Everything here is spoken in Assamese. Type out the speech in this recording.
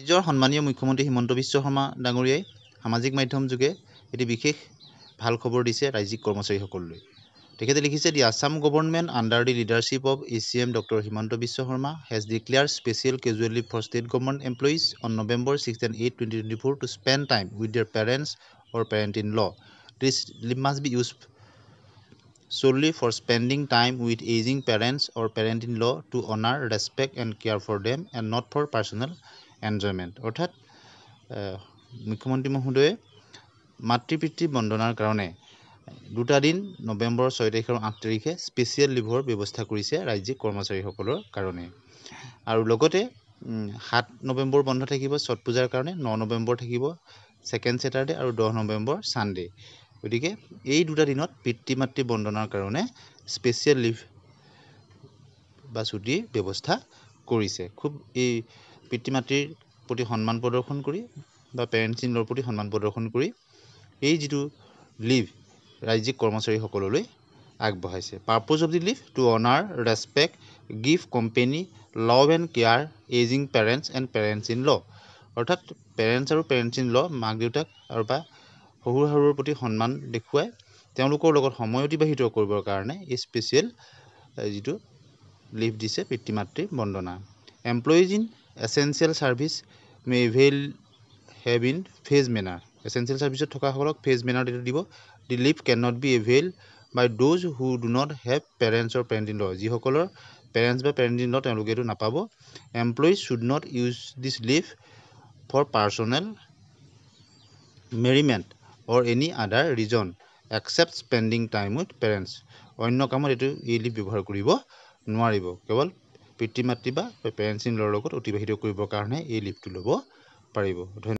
ৰাজ্যৰ সন্মানীয় মুখ্যমন্ত্ৰী হিমন্ত বিশ্ব শৰ্মা ডাঙৰীয়াই সামাজিক মাধ্যম যোগে এটি বিশেষ ভাল খবৰ দিছে ৰাজ্যিক কৰ্মচাৰীসকললৈ। তেখেতে লিখিছে, the Assam government under the leadership of ACM Dr. Himanta Biswa Sarma has declared special casual leave for state government employees on November 6 and 8, 2024 to spend time with their parents or parent-in-law. This leave must be used solely for spending time with aging parents or parent-in-law to honor, respect and care for them and not for personal enjoyment. অৰ্থাৎ মুখ্যমন্ত্ৰী মহোদয়ে মাতৃ-পিতৃ বন্দনাৰ কাৰণে দুটা দিন নৱেম্বৰ 6 তাৰিখ আৰু 8 তাৰিখে স্পেচিয়েল লিভৰ ব্যৱস্থা কৰিছে ৰাজ্যিক কৰ্মচাৰীসকলৰ কাৰণে। আৰু লগতে 7 নৱেম্বৰ বন্ধ থাকিব ছট পূজাৰ কাৰণে, 9 নৱেম্বৰ থাকিব ছেকেণ্ড ছেটাৰডে আৰু 10 নৱেম্বৰ ছানডে। গতিকে এই দুটা দিনত পিতৃ-মাতৃ বন্দনাৰ কাৰণে স্পেচিয়েল লিভ বা ছুটিৰ ব্যৱস্থা কৰিছে। খুব এই পিতৃ-মাতৃৰ প্ৰতি সন্মান প্ৰদৰ্শন কৰি বা পেৰেণ্টছ ইন লৰ প্ৰতি সন্মান প্ৰদৰ্শন কৰি এই যিটো লিভ ৰাজ্যিক কৰ্মচাৰীসকললৈ আগবঢ়াইছে। Purpose of the leave to honour, respect, give company, love and care ageing parents and parents in law. অৰ্থাৎ পেৰেণ্টছ আৰু পেৰেণ্টছ ইন ল, মাক দেউতাক আৰু বা শহুৰ শাহুৰৰ প্ৰতি সন্মান দেখুৱাই তেওঁলোকৰ লগত সময় অতিবাহিত কৰিবৰ কাৰণে এই স্পেচিয়েল যিটো লিভ দিছে পিতৃ-মাতৃ বন্দনা। Employees in essential service may avail have in phase manner. Essential ছাৰ্ভিচত থকাসকলক ফেজ মেনাৰত এইটো দিব। The leave can not be avail by those who do not have parents or parent in law. যিসকলৰ পেৰেণ্টছ বা পেৰেণ্ট ইন ল তেওঁলোকে এইটো নাপাব। Employees should not use this leave for personal merriment or any other reason except spending time with parents. অন্য কামত এই লিভ ব্যৱহাৰ কৰিব নোৱাৰিব। কেৱল পিতৃ-মাতৃ বা পেৰেণ্টছ ইন লৰ লগত অতিবাহিত কৰিবৰ কাৰণে এই লিভটো ল'ব পাৰিব।